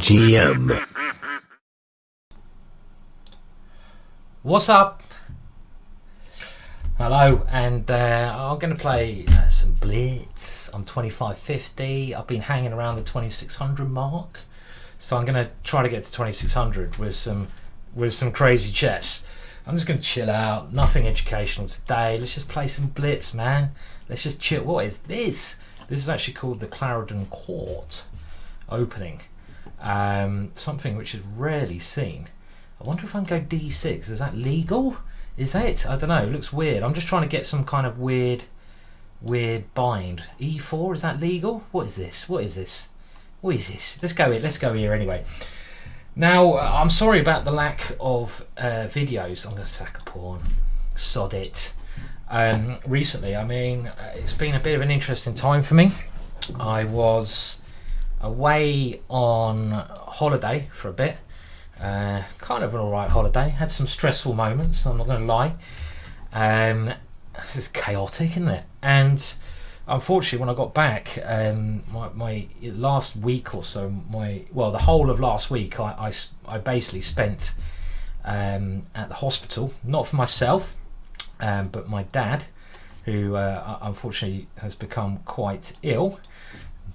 GingerGM. What's up? Hello, and I'm going to play some Blitz. I'm 2550. I've been hanging around the 2600 mark, so I'm going to try to get to 2600 with some crazy chess. I'm just going to chill out, nothing educational today. Let's just play some Blitz, man. Let's just chill. What is this? This is actually called the Clarendon Court opening. Something which is rarely seen. I wonder if I can go d6. Is that legal? Is that? I don't know. It looks weird. I'm just trying to get some kind of weird bind. e4. Is that legal? What is this? What is this? What is this? Let's go here. Let's go here anyway. Now, I'm sorry about the lack of videos. I'm going to sack a pawn. Sod it. Recently, I mean, it's been a bit of an interesting time for me. I was away on holiday for a bit. Kind of an alright holiday. Had some stressful moments, I'm not going to lie. This is chaotic, isn't it? And unfortunately, when I got back, my last week or so, the whole of last week, I basically spent at the hospital. Not for myself, but my dad, who unfortunately has become quite ill.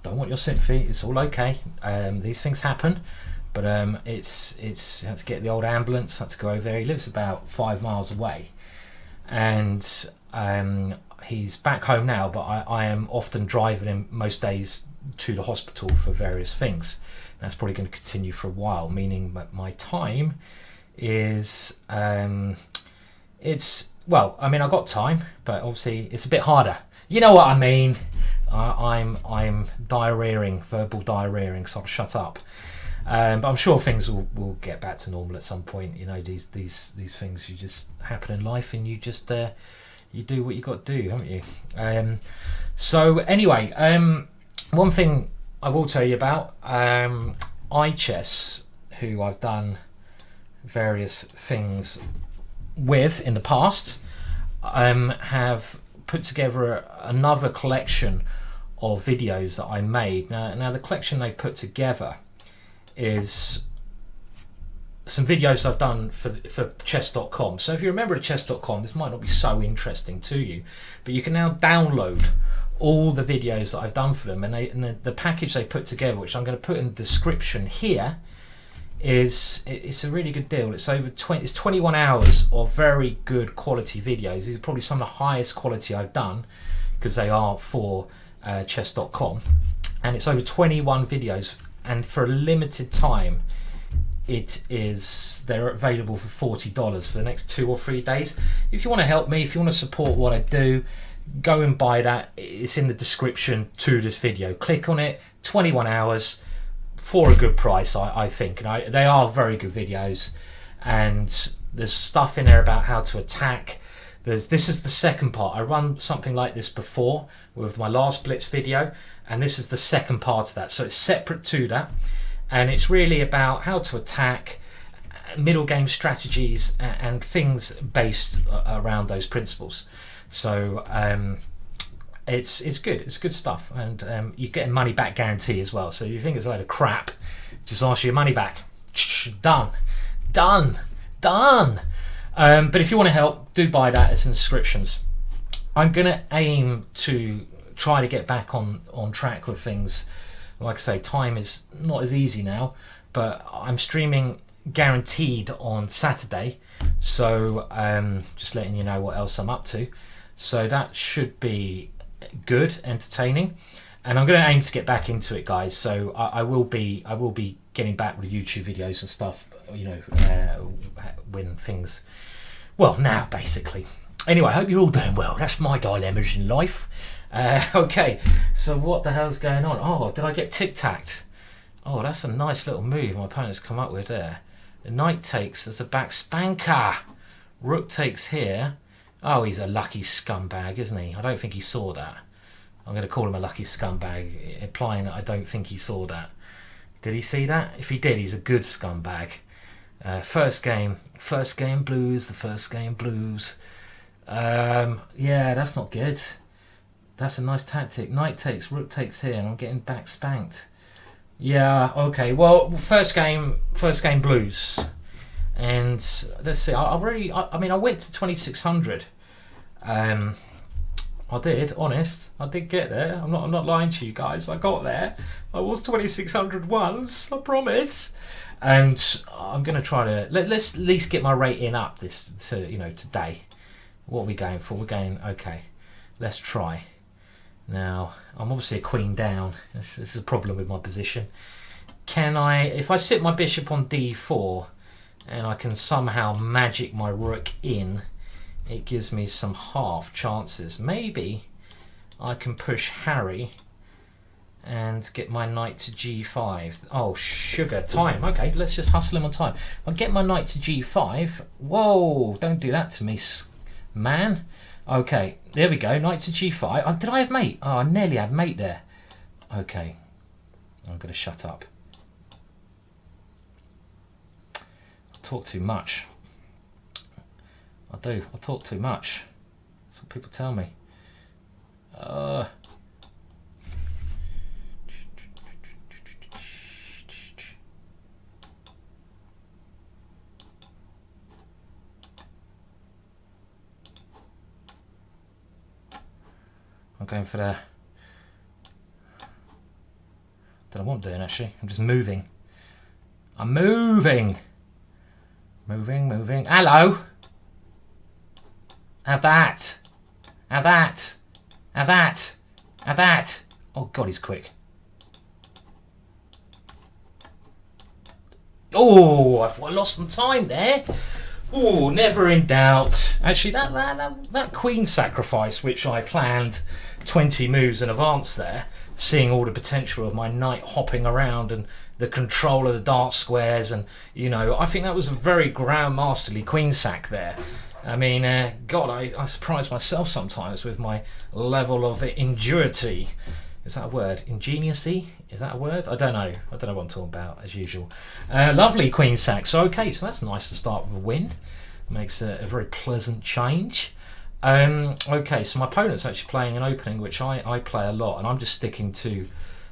Don't want your sympathy. It's all okay. These things happen. But it's had to get the old ambulance, had to go over there. He lives about 5 miles away, and he's back home now, but I am often driving him most days to the hospital for various things. That's probably going to continue for a while, meaning that my time is well, I mean, I've got time, but obviously it's a bit harder. You know what I mean? I'm diarrheaing, verbal diarrheaing, so I'll shut up. But I'm sure things will get back to normal at some point. You know, these things, you just happen in life, and you just you do what you got to do, haven't you? So anyway, one thing I will tell you about iChess, who I've done various things with in the past, have put together another collection of videos that I made. Now the collection they put together is some videos I've done for chess.com. So if you remember chess.com, this might not be so interesting to you, but you can now download all the videos that I've done for them, and the package they put together, which I'm going to put in the description here, it's a really good deal. It's 21 hours of very good quality videos. These are probably some of the highest quality I've done, because they are for chess.com, and it's over 21 videos. And for a limited time, they're available for $40 for the next 2 or 3 days. If you want to help me, if you want to support what I do, go and buy that. It's in the description to this video. Click on it. 21 hours for a good price, I think. And they are very good videos. And there's stuff in there about how to attack. This is the second part. I run something like this before with my last Blitz video, and this is the second part of that. So it's separate to that, and it's really about how to attack, middle game strategies, and things based around those principles. So it's good. It's good stuff, and you get a money back guarantee as well. So if you think it's a load of crap, just ask your money back. Done. But if you want to help, do buy that. It's in the descriptions. I'm going to aim to try to get back on track with things. Like I say, time is not as easy now, but I'm streaming guaranteed on Saturday. So just letting you know what else I'm up to. So that should be good, entertaining. And I'm going to aim to get back into it, guys. So I will be getting back with YouTube videos and stuff, you know, when things, well, now basically. Anyway, I hope you're all doing well. That's my dilemmas in life. Okay, so what the hell's going on? Oh, did I get tic-tacked? Oh, that's a nice little move my opponent's come up with there. The knight takes as a back spanker. Rook takes here. Oh, he's a lucky scumbag, isn't he? I don't think he saw that. I'm going to call him a lucky scumbag, implying that I don't think he saw that. Did he see that? If he did, he's a good scumbag. First game blues, the first game blues. Yeah, that's not good. That's a nice tactic. Knight takes, rook takes here, and I'm getting back spanked. Yeah. Okay. Well, first game blues, and let's see. I mean, I went to 2600. I did, honest. I did get there. I'm not lying to you guys. I got there. I was 2600 once. I promise. And I'm gonna try to let's at least get my rating up today. What are we going for? We're going okay. Let's try. Now I'm obviously a queen down. This is a problem with my position. Can I, if I sit my bishop on d4, and I can somehow magic my rook in? It gives me some half chances. Maybe I can push Harry and get my knight to g5. Oh, sugar, time. Okay, let's just hustle him on time. I'll get my knight to g5. Whoa, don't do that to me, man. Okay, there we go, knight to g5. Oh, did I have mate? Oh, I nearly had mate there. Okay, I'm going to shut up. I talk too much. I do. I talk too much. That's what people tell me. I'm going for the... Don't know what I'm doing actually. I'm just moving. I'm moving. Moving. Hello. Have that. Have that. Have that. Have that. Oh God, he's quick. Oh, I thought I lost some time there. Oh, never in doubt. Actually, that queen sacrifice, which I planned 20 moves in advance there, seeing all the potential of my knight hopping around and the control of the dark squares, and I think that was a very grandmasterly queen sack there. I mean, God, I surprise myself sometimes with my level of ingenuity. Is that a word? Ingeniosity? Is that a word? I don't know. I don't know what I'm talking about, as usual. Lovely queen sack. So, okay, so that's nice to start with a win. Makes a very pleasant change. Okay, so my opponent's actually playing an opening, which I play a lot, and I'm just sticking to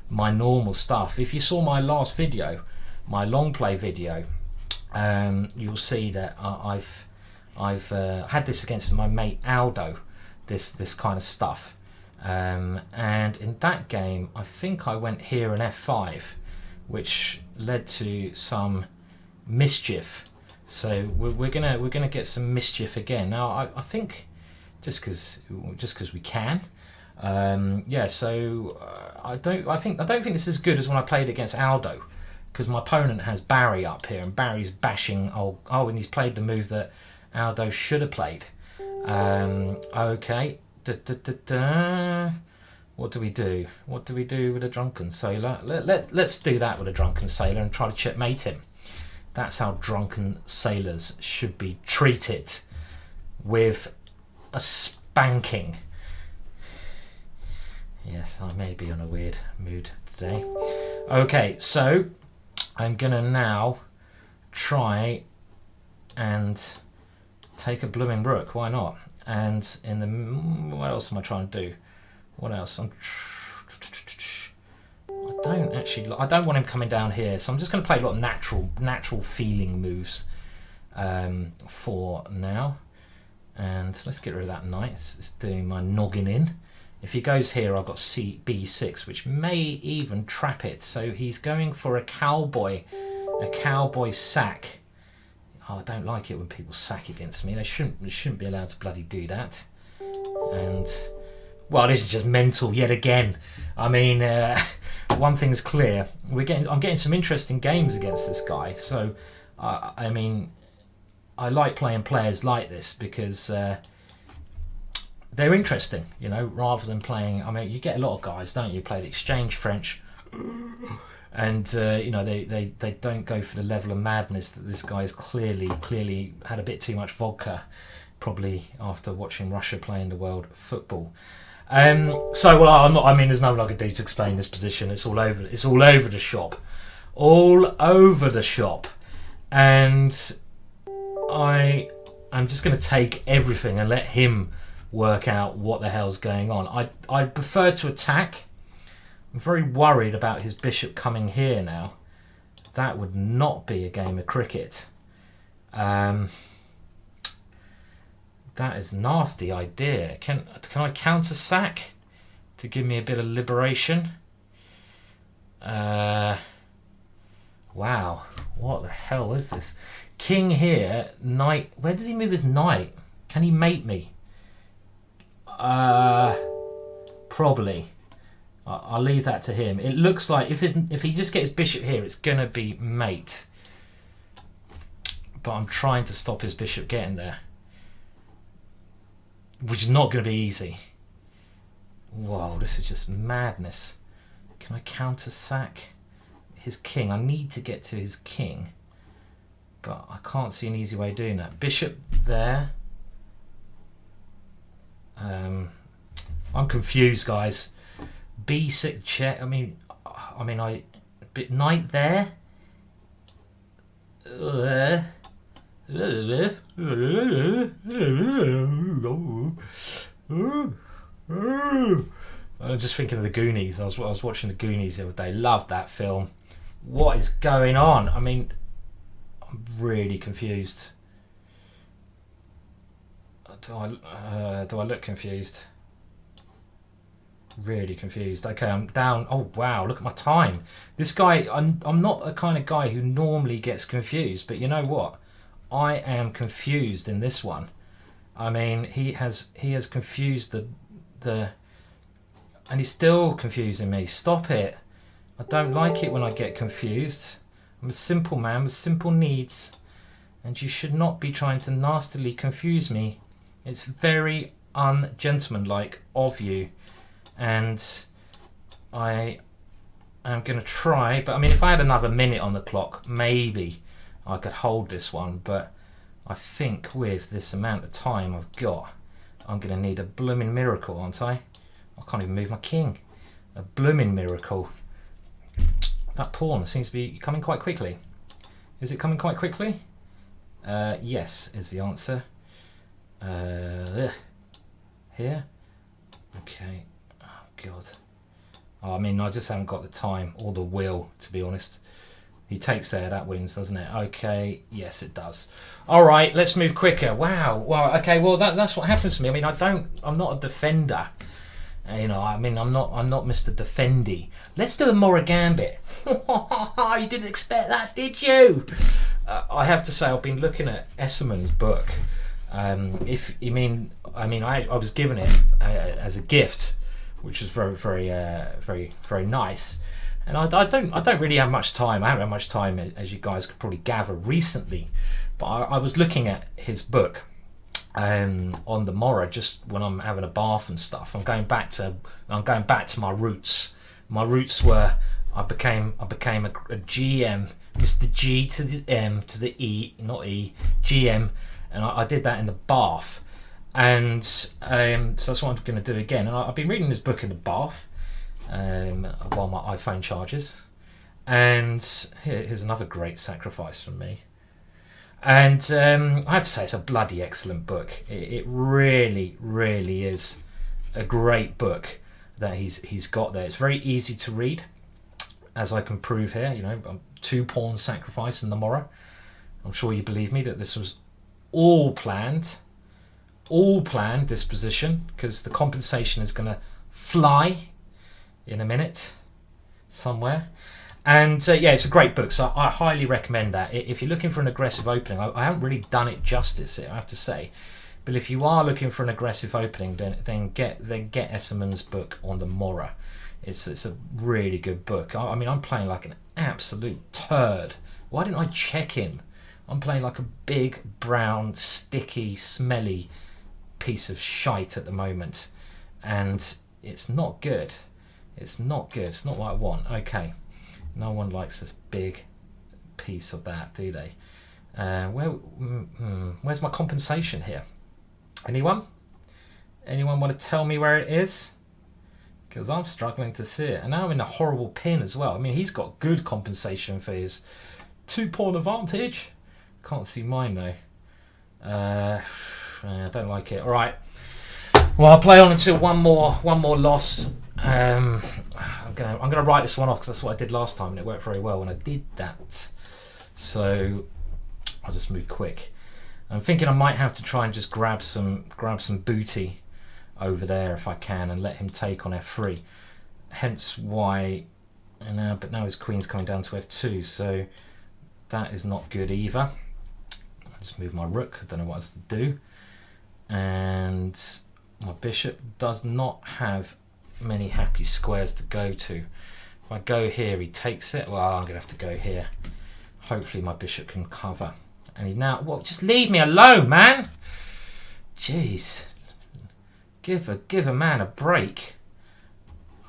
my normal stuff. If you saw my last video, my long play video, you'll see that I've had this against my mate Aldo, this kind of stuff, and in that game I think I went here and f5, which led to some mischief. So we're gonna get some mischief again. Now I think just because we can. Yeah. So I don't think this is as good as when I played against Aldo, because my opponent has Barry up here and Barry's bashing. Oh, and he's played the move that Aldo should have played. Okay. What do we do? What do we do with a drunken sailor? Let's do that with a drunken sailor and try to checkmate him. That's how drunken sailors should be treated, with a spanking. Yes, I may be on a weird mood today. Okay, so I'm gonna now try and take a blooming rook. Why not? And in the what else am I trying to do? What else? I don't want him coming down here, so I'm just going to play a lot of natural feeling moves for now. And let's get rid of that knight. It's doing my noggin in. If he goes here, I've got b6, which may even trap it. So he's going for a cowboy sack. Oh, I don't like it when people sack against me. They shouldn't be allowed to bloody do that. And well, this is just mental yet again. I mean, one thing's clear: I'm getting some interesting games against this guy. So, I mean, I like playing players like this because they're interesting, rather than playing. I mean, you get a lot of guys, don't you? Play the exchange French, and they don't go for the level of madness that this guy's clearly had a bit too much vodka, probably after watching Russia playing the world football. So well, I mean, there's nothing I could do to explain this position. It's all over the shop, and I'm just going to take everything and let him work out what the hell's going on. I prefer to attack I'm very worried about his bishop coming here now. That would not be a game of cricket. That is a nasty idea. Can I counter sack to give me a bit of liberation? Wow, what the hell is this? King here, knight. Where does he move his knight? Can he mate me? Probably. I'll leave that to him. It looks like if he just gets bishop here, it's gonna be mate. But I'm trying to stop his bishop getting there, which is not gonna be easy. Whoa, this is just madness. Can I counter sack his king? I need to get to his king, but I can't see an easy way of doing that. Bishop there. I'm confused, guys. B6 check. I mean, bit knight there. I'm just thinking of the Goonies. I was watching the Goonies the other day. Loved that film. What is going on? I mean, I'm really confused. Do I look confused? Really confused. Okay, I'm down. Oh wow, look at my time. This guy, I'm not the kind of guy who normally gets confused, but you know what? I am confused in this one. I mean, he has confused the and he's still confusing me. Stop it. I don't like it when I get confused. I'm a simple man with simple needs, and you should not be trying to nastily confuse me. It's very ungentlemanlike of you, and I am going to try, but I mean, if I had another minute on the clock, maybe I could hold this one, but I think with this amount of time I've got, I'm going to need a blooming miracle, aren't I? I can't even move my king. A blooming miracle. That pawn seems to be coming quite quickly. Is it coming quite quickly? Yes, is the answer. Here? Okay. Oh, God. I mean, I just haven't got the time or the will, to be honest. He takes there, that wins, doesn't it? Okay, yes, it does. All right, let's move quicker. Wow. Well, okay. Well, that's what happens to me. I mean, I'm not a defender. You know, I mean, I'm not Mr. Defendy. Let's do a Mora Gambit. You didn't expect that, did you? I have to say, I've been looking at Esserman's book. I was given it as a gift, which was very, very, very, very nice. And I don't really have much time. I haven't had much time, as you guys could probably gather, recently. But I was looking at his book on the Mora just when I'm having a bath and stuff. I'm going back to my roots. My roots were I became a GM, Mr. G to the M to the E, not E, GM, and I did that in the bath. And so that's what I'm going to do again. And I've been reading this book in the bath while my iPhone charges. And here's another great sacrifice from me. And I have to say, it's a bloody excellent book. It really, really is a great book that he's got there. It's very easy to read, as I can prove here. You know, 2 pawns sacrifice in the Mora. I'm sure you believe me that this was all planned, this position, because the compensation is going to fly in a minute somewhere. And yeah, it's a great book, so I highly recommend that. If you're looking for an aggressive opening, I haven't really done it justice, I have to say. But if you are looking for an aggressive opening, then get Esserman's book on the Mora. It's a really good book. I mean, I'm playing like an absolute turd. Why didn't I check him? I'm playing like a big, brown, sticky, smelly piece of shite at the moment. And it's not good. It's not good. It's not what I want. Okay. No one likes this big piece of that, do they? Where's my compensation here? Anyone? Anyone want to tell me where it is? Because I'm struggling to see it. And now I'm in a horrible pin as well. I mean, he's got good compensation for his 2-pawn advantage. Can't see mine though. I don't like it. All right. Well, I'll play on until one more loss. I'm gonna write this one off because that's what I did last time and it worked very well when I did that. So I'll just move quick. I'm thinking I might have to try and just grab some booty over there if I can and let him take on f3. Hence why, but now his queen's coming down to f2, so that is not good either. I'll just move my rook. I don't know what else to do. And my bishop does not have many happy squares to go to. If I go here, he takes it. Well, I'm gonna have to go here. Hopefully my bishop can cover. And he now, well, just leave me alone, man. Jeez, give a man a break.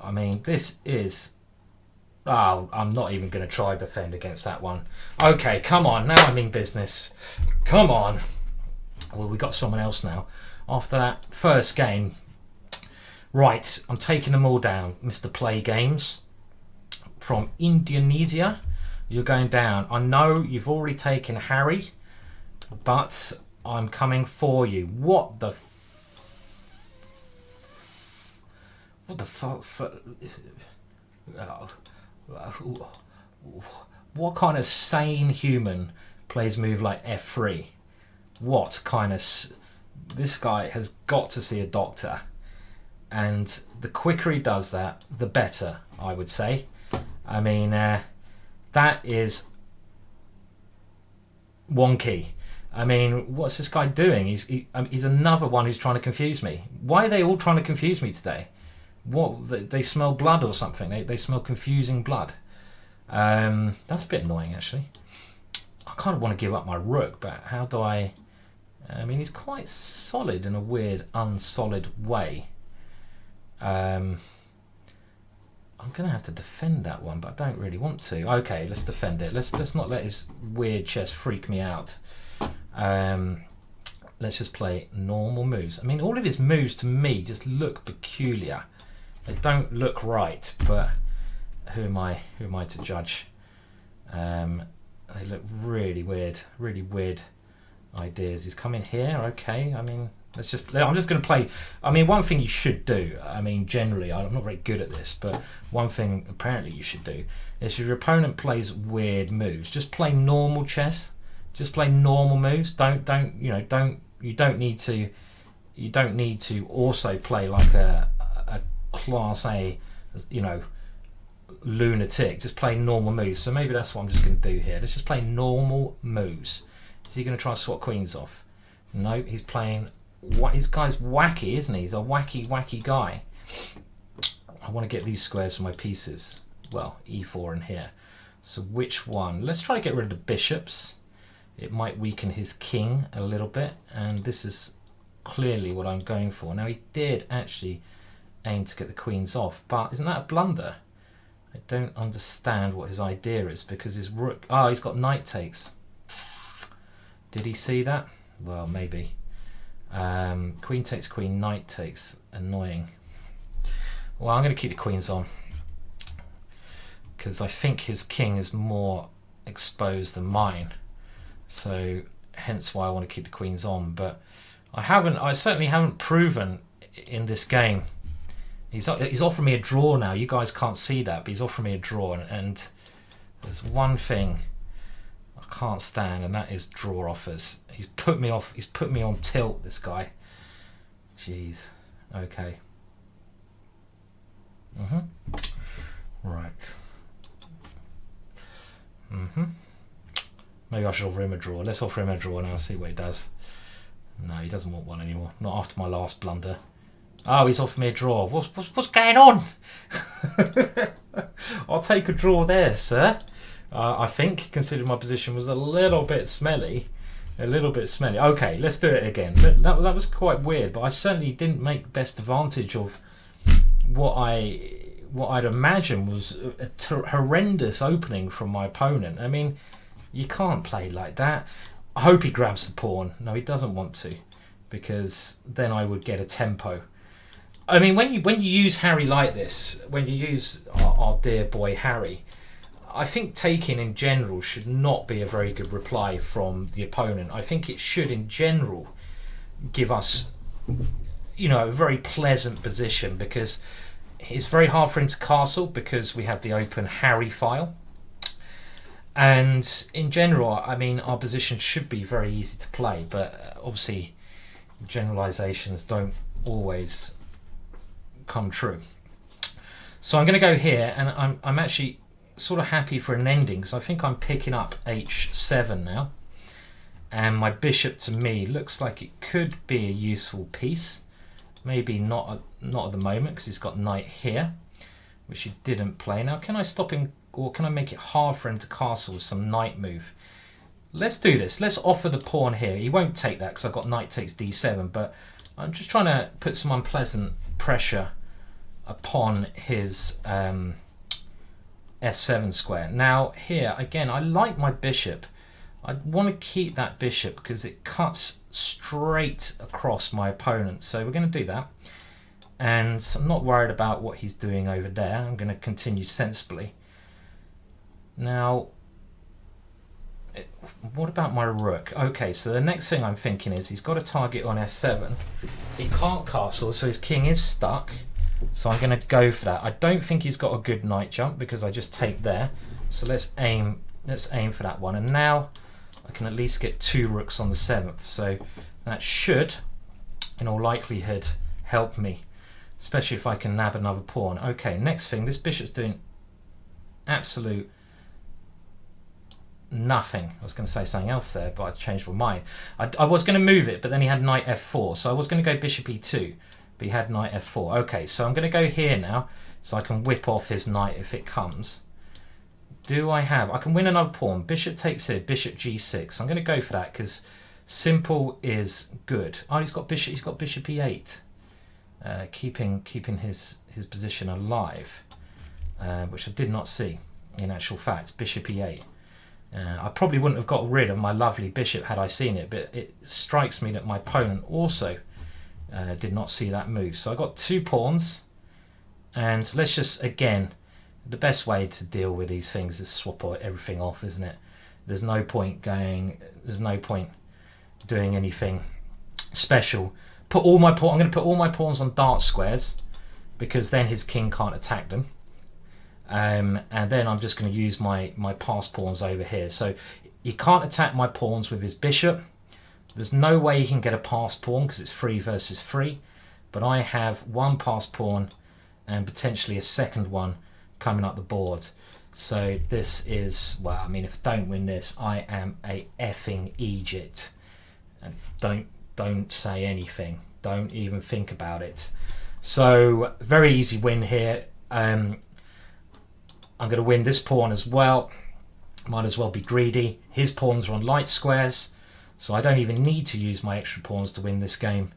I mean, this is. Oh, I'm not even going to try defend against that one. Okay, come on, now I mean business. Come on. Well, we got someone else now. After that first game, right? I'm taking them all down, Mr. Play Games from Indonesia. You're going down. I know you've already taken Harry, but I'm coming for you. What the fuck? What kind of sane human plays move like f3? What kind of... This guy has got to see a doctor. And the quicker he does that, the better, I would say. I mean, that is wonky. I mean, what's this guy doing? He's another one who's trying to confuse me. Why are they all trying to confuse me today? What, they smell blood or something? They smell confusing blood. That's a bit annoying, actually. I kind of want to give up my rook, but how do I... I mean, he's quite solid in a weird, unsolid way. I'm going to have to defend that one, but I don't really want to. Okay, let's defend it. Let's not let his weird chess freak me out. Let's just play normal moves. I mean, all of his moves to me just look peculiar. They don't look right, but who am I to judge? They look really weird ideas. He's coming here, okay. I mean, I'm just going to play. I mean, one thing you should do, I mean, generally, I'm not very good at this, but one thing apparently you should do is if your opponent plays weird moves, just play normal chess. Just play normal moves. You don't need to also play like a class A, lunatic. Just play normal moves. So maybe that's what I'm just going to do here. Let's just play normal moves. Is he going to try to swap queens off? No, he's playing. This guy's wacky, isn't he? He's a wacky guy. I want to get these squares for my pieces. Well, e4 in here. So which one? Let's try to get rid of the bishops. It might weaken his king a little bit, and this is clearly what I'm going for. Now, he did actually aim to get the queens off, but isn't that a blunder? I don't understand what his idea is, because his rook... Oh, he's got knight takes. Did he see that? Well, maybe. Queen takes queen, knight takes. Annoying. Well, I'm going to keep the queens on, because I think his king is more exposed than mine. So hence why I want to keep the queens on. But I certainly haven't proven in this game. He's offering me a draw now. You guys can't see that, but he's offering me a draw, and there's one thing I can't stand, and that is draw offers. He's put me off. He's put me on tilt, this guy. Jeez. Okay. Right. Maybe I should offer him a draw. Let's offer him a draw now, see what he does. No, he doesn't want one anymore. Not after my last blunder. Oh, he's offered me a draw. What's going on? I'll take a draw there, sir. I think, considering my position was a little bit smelly. Okay, let's do it again. That was quite weird, but I certainly didn't make best advantage of what I'd imagine was a horrendous opening from my opponent. I mean, you can't play like that. I hope he grabs the pawn. No, he doesn't want to, because then I would get a tempo. I mean, when you use Harry like this, when you use our dear boy Harry, I think taking in general should not be a very good reply from the opponent. I think it should in general give us, a very pleasant position, because it's very hard for him to castle because we have the open Harry file. And in general, I mean, our position should be very easy to play, but obviously generalizations don't always come true. So I'm going to go here, and I'm actually sort of happy for an ending because I think I'm picking up h7 now, and my bishop to me looks like it could be a useful piece. Maybe not at the moment because he's got knight here, which he didn't play. Now can I stop him, or can I make it hard for him to castle with some knight move? Let's do this. Let's offer the pawn here. He won't take that because I've got knight takes d7, but I'm just trying to put some unpleasant pressure upon his f7 square. Now here again, I like my bishop. I want to keep that bishop because it cuts straight across my opponent. So we're going to do that, and I'm not worried about what he's doing over there. I'm going to continue sensibly. Now what about my rook? Okay, so the next thing I'm thinking is he's got a target on f7. He can't castle, so his king is stuck. So I'm going to go for that. I don't think he's got a good knight jump because I just take there. So let's aim for that one. And now I can at least get 2 rooks on the 7th. So that should, in all likelihood, help me, especially if I can nab another pawn. Okay, next thing, this bishop's doing absolute nothing. I was going to say something else there, but I changed my mind. I was going to move it, but then he had knight f4. So I was going to go bishop e2, but he had knight f4. Okay, so I'm going to go here now, so I can whip off his knight if it comes. I can win another pawn. Bishop takes here, bishop g6. I'm going to go for that because simple is good. Oh, he's got bishop e8, keeping his position alive, which I did not see in actual fact. Bishop e8. I probably wouldn't have got rid of my lovely bishop had I seen it, but it strikes me that my opponent also did not see that move. So I got 2 pawns, and let's just, again, the best way to deal with these things is swap everything off, isn't it? There's no point doing anything special. I'm going to put all my pawns on dart squares because then his king can't attack them. And then I'm just going to use my pass pawns over here. So he can't attack my pawns with his bishop. There's no way he can get a pass pawn because it's 3 versus 3. But I have 1 pass pawn and potentially a second one coming up the board. So this is, well, I mean, if I don't win this, I am a effing Egypt. And don't say anything. Don't even think about it. So very easy win here. I'm going to win this pawn as well. Might as well be greedy. His pawns are on light squares, so I don't even need to use my extra pawns to win this game.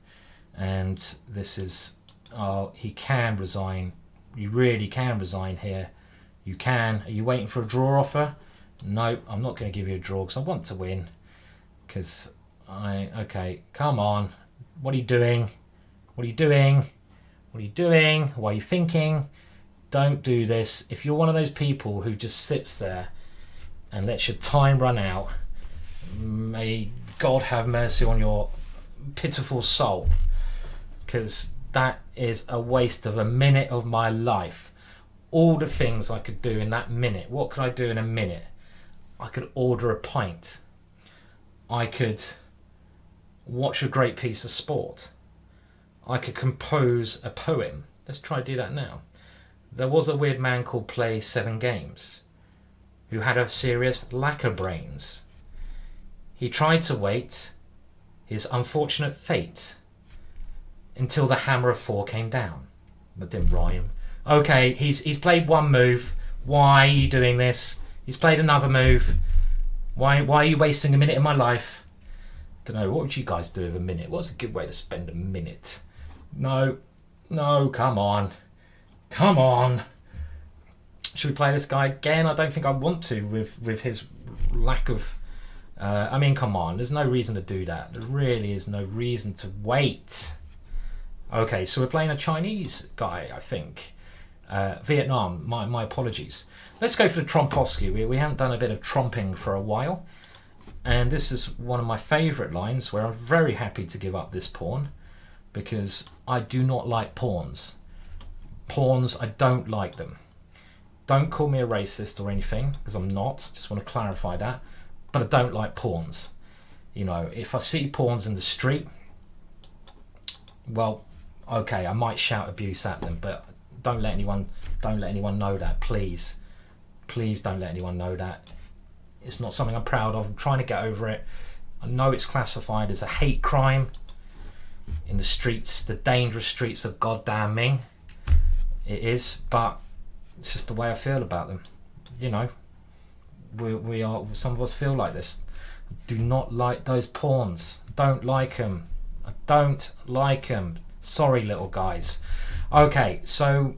And this is, oh, he can resign. You really can resign here. You can. Are you waiting for a draw offer? No, I'm not going to give you a draw because I want to win. Okay, come on. What are you doing? What are you doing? What are you doing? What are you thinking? Don't do this. If you're one of those people who just sits there and lets your time run out, may God have mercy on your pitiful soul, because that is a waste of a minute of my life. All the things I could do in that minute. What could I do in a minute? I could order a pint. I could watch a great piece of sport. I could compose a poem. Let's try to do that now. There was a weird man called Play 7 Games who had a serious lack of brains. He tried to wait his unfortunate fate until the hammer of 4 came down. That didn't rhyme. Okay, he's played 1 move. Why are you doing this? He's played another move. Why are you wasting a minute of my life? Don't know, what would you guys do with a minute? What's a good way to spend a minute? No, come on. Come on. Should we play this guy again? I don't think I want to with his lack of... I mean, come on. There's no reason to do that. There really is no reason to wait. Okay, so we're playing a Chinese guy, I think. Vietnam. My apologies. Let's go for the Trompovsky. We haven't done a bit of tromping for a while. And this is one of my favourite lines where I'm very happy to give up this pawn because I do not like pawns. Pawns, I don't like them. Don't call me a racist or anything, because I'm not. Just want to clarify that. But I don't like pawns. You know, if I see pawns in the street, well, okay, I might shout abuse at them, but don't let anyone know that, please. Please don't let anyone know that. It's not something I'm proud of. I'm trying to get over it. I know it's classified as a hate crime in the streets, the dangerous streets of goddamn Ming. It is, but it's just the way I feel about them. You know, we are. Some of us feel like this. Do not like those pawns. Don't like them. I don't like them. Sorry, little guys. Okay, so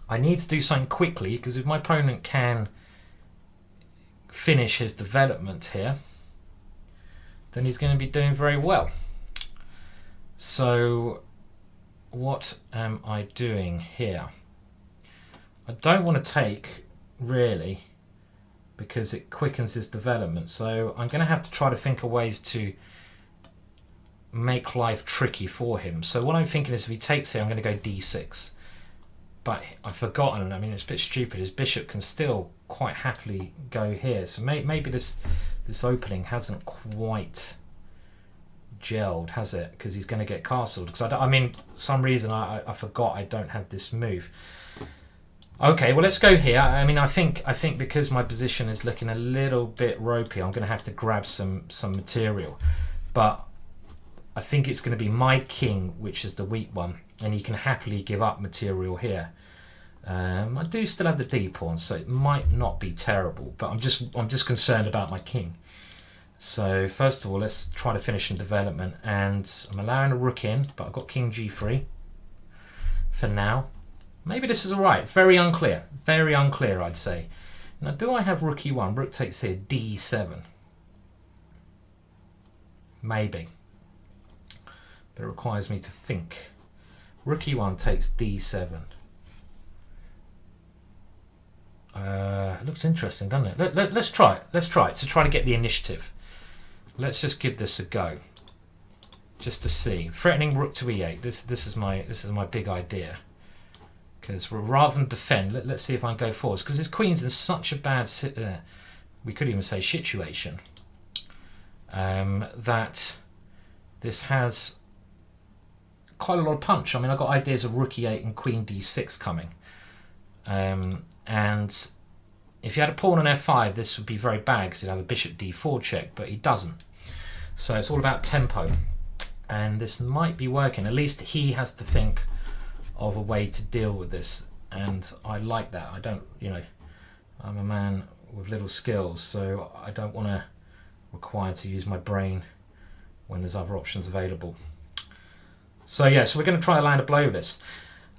I need to do something quickly, because if my opponent can finish his development here, then he's going to be doing very well. So what am I doing here? I don't want to take, really, because it quickens his development. So I'm going to have to try to think of ways to make life tricky for him. So what I'm thinking is, if he takes here, I'm going to go d6. But I've forgotten, I mean, it's a bit stupid. His bishop can still quite happily go here. So maybe this opening hasn't quite gelled, has it? Because he's going to get castled. Because I mean, some reason I forgot I don't have this move. Okay, well, let's go here. I mean, I think because my position is looking a little bit ropey, I'm going to have to grab some material. But I think it's going to be my king, which is the weak one, and he can happily give up material here. I do still have the d pawn, so it might not be terrible. But I'm just concerned about my king. So first of all, let's try to finish some development, and I'm allowing a rook in, but I've got king g3 for now. Maybe this is all right. Very unclear, I'd say. Now, do I have rook e1? Rook takes here, d7. Maybe, but it requires me to think. Rook e1 takes d7. It looks interesting, doesn't it? Let's try it. Let's try it to try to get the initiative. Let's just give this a go, just to see. Threatening rook to e8. This is my big idea. Because rather than defend, let's see if I can go forwards. Because his queen's in such a bad, we could even say situation, that this has quite a lot of punch. I mean, I've got ideas of rook e8 and queen d6 coming. And if he had a pawn on f5, this would be very bad, because he'd have a bishop d4 check, but he doesn't. So it's all about tempo. And this might be working. At least he has to think of a way to deal with this, and I like that. I don't, you know, I'm a man with little skills, so I don't want to require to use my brain when there's other options available. So yeah, so we're going to try to land a blow with this.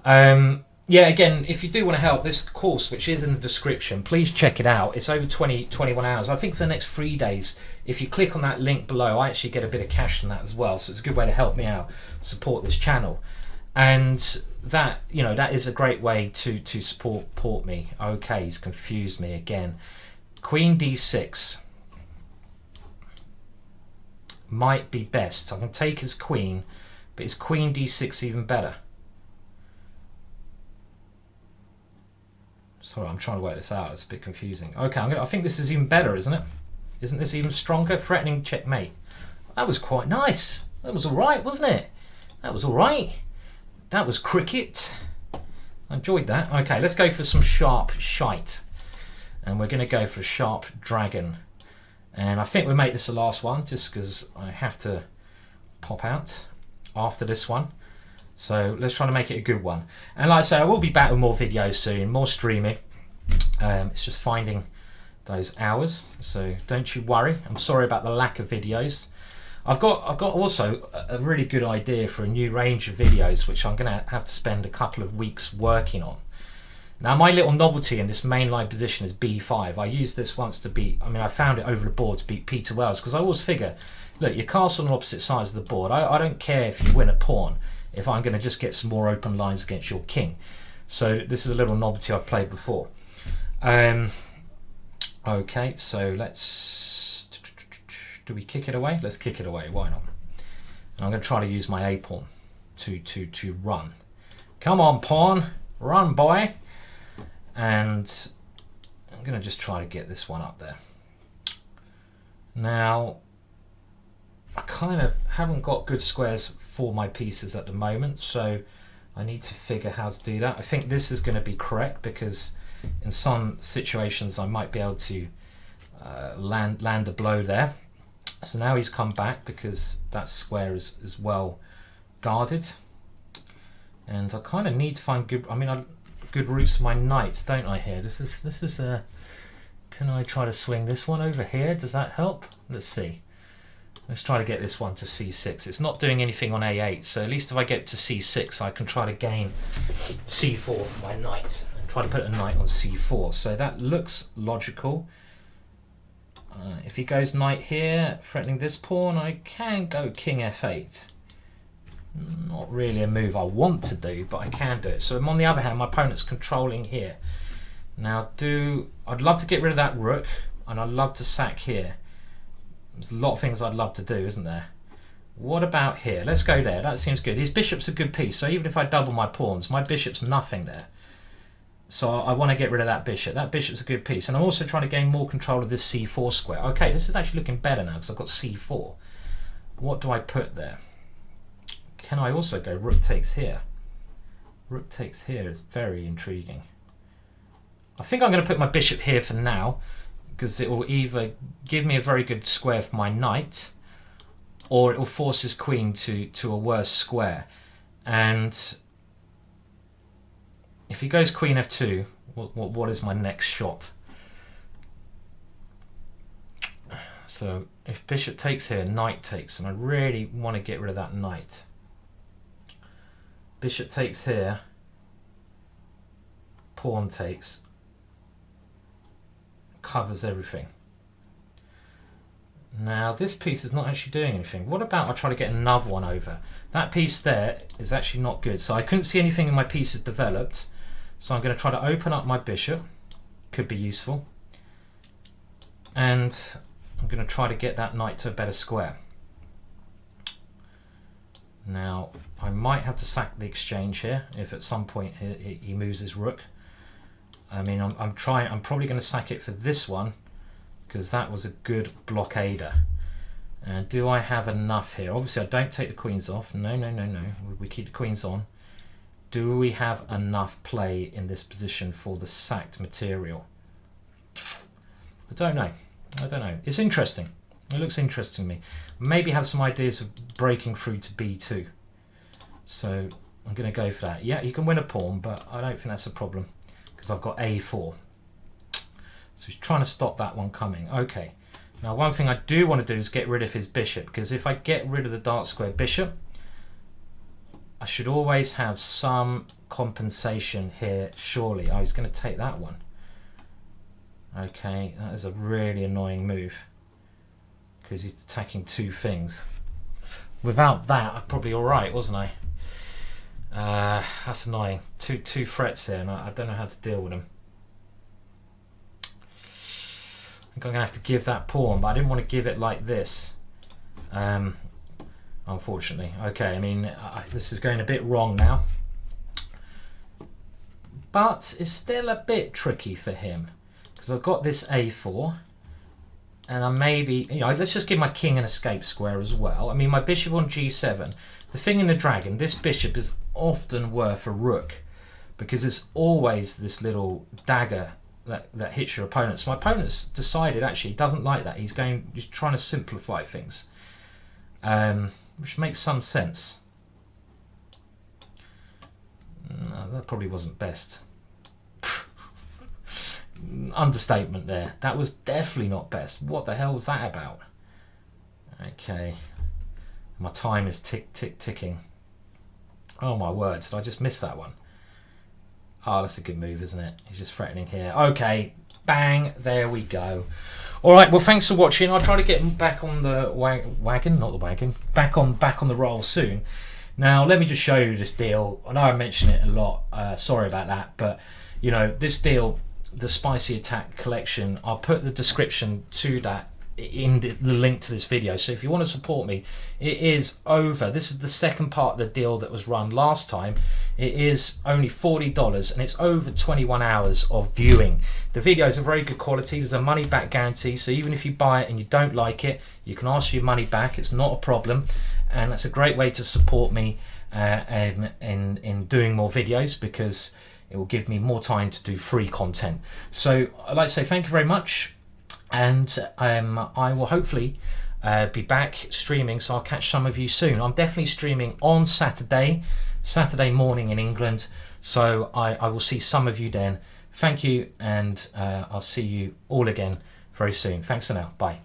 Yeah, again, if you do want to help, this course, which is in the description, please check it out. It's over 21 hours. I think for the next 3 days, if you click on that link below, I actually get a bit of cash from that as well, so it's a good way to help me out, support this channel. And that, you know, that is a great way to support me. Okay, he's confused me again. Queen d6 might be best. I can take his queen, but is queen d6 even better? Sorry, I'm trying to work this out. It's a bit confusing. Okay, I think this is even better, isn't it? Isn't this even stronger? Threatening checkmate. That was quite nice. That was all right, wasn't it? That was all right. That was cricket. I enjoyed that. Okay, let's go for some sharp shite. And we're going to go for a sharp dragon. And I think we'll make this the last one, just because I have to pop out after this one. So let's try to make it a good one. And like I say, I will be back with more videos soon, more streaming. It's just finding those hours. So don't you worry. I'm sorry about the lack of videos. I've got also a really good idea for a new range of videos, which I'm going to have to spend a couple of weeks working on. Now, my little novelty in this mainline position is b5. I used this once to beat, I mean, I found it over the board to beat Peter Wells, because I always figure, look, your castle on opposite sides of the board. I don't care if you win a pawn, if I'm going to just get some more open lines against your king. So this is a little novelty I've played before. Okay, so let's... Do we kick it away? Let's kick it away. Why not? And I'm going to try to use my a pawn to run. Come on, pawn. Run, boy. And I'm going to just try to get this one up there. Now, I kind of haven't got good squares for my pieces at the moment, so I need to figure how to do that. I think this is going to be correct because in some situations I might be able to land a blow there. So now he's come back because that square is well guarded. And I kind of need to find good, good routes for my knights, don't I here? This is can I try to swing this one over here? Does that help? Let's see. Let's try to get this one to c6. It's not doing anything on a8, so at least if I get to c6, I can try to gain c4 for my knight and try to put a knight on c4. So that looks logical. If he goes knight here, threatening this pawn, I can go king f8. Not really a move I want to do, but I can do it. So on the other hand, my opponent's controlling here. Now, I'd love to get rid of that rook, and I'd love to sack here. There's a lot of things I'd love to do, isn't there? What about here? Let's go there. That seems good. His bishop's a good piece, so even if I double my pawns, my bishop's nothing there. So I want to get rid of that bishop. That bishop's a good piece. And I'm also trying to gain more control of this c4 square. Okay, this is actually looking better now because I've got c4. What do I put there? Can I also go rook takes here? Rook takes here is very intriguing. I think I'm going to put my bishop here for now, because it will either give me a very good square for my knight, or it will force his queen to a worse square. And if he goes queen f2, what is my next shot? So if bishop takes here, knight takes, and I really want to get rid of that knight. Bishop takes here, pawn takes, covers everything. Now this piece is not actually doing anything. What about I try to get another one over? That piece there is actually not good. So I couldn't see anything in my pieces developed. So I'm going to try to open up my bishop. Could be useful. And I'm going to try to get that knight to a better square. Now I might have to sack the exchange here if at some point he moves his rook. I mean, I'm probably going to sack it for this one because that was a good blockader. And do I have enough here? Obviously I don't take the queens off. No. We keep the queens on. Do we have enough play in this position for the sacked material? I don't know. It's interesting. It looks interesting to me. Maybe have some ideas of breaking through to b2. So I'm going to go for that. Yeah, you can win a pawn, but I don't think that's a problem because I've got a4. So he's trying to stop that one coming. Okay. Now one thing I do want to do is get rid of his bishop, because if I get rid of the dark square bishop, I should always have some compensation here, surely. Oh, he's going to take that one. Okay, that is a really annoying move because he's attacking two things. Without that, I'm probably all right, wasn't I? That's annoying. Two threats here, and I don't know how to deal with them. I think I'm going to have to give that pawn, but I didn't want to give it like this. Unfortunately. Okay, I mean, this is going a bit wrong now. But it's still a bit tricky for him. Because I've got this a4. And I maybe, let's just give my king an escape square as well. I mean, my bishop on g7. The thing in the dragon, this bishop is often worth a rook. Because there's always this little dagger that hits your opponent. So my opponent's decided actually he doesn't like that. He's trying to simplify things. Which makes some sense. No, that probably wasn't best. Understatement there. That was definitely not best. What the hell was that about? Okay. My time is ticking. Oh my word, did I just miss that one? Oh, that's a good move, isn't it? He's just threatening here. Okay, bang, there we go. All right, well, thanks for watching. I'll try to get back on the wagon, not the wagon, back on the roll soon. Now, let me just show you this deal. I know I mention it a lot. Sorry about that, but this deal, the Spicy Attack collection, I'll put the description to that in the link to this video. So if you want to support me, it is over. This is the second part of the deal that was run last time. It is only $40 and it's over 21 hours of viewing. The videos are very good quality. There's a money back guarantee, so even if you buy it and you don't like it, you can ask for your money back. It's not a problem, and that's a great way to support me in doing more videos, because it will give me more time to do free content. So I'd like to say thank you very much, and I will hopefully be back streaming, so I'll catch some of you soon. I'm definitely streaming on Saturday morning in England, so I will see some of you then. Thank you, and I'll see you all again very soon. Thanks for now. Bye.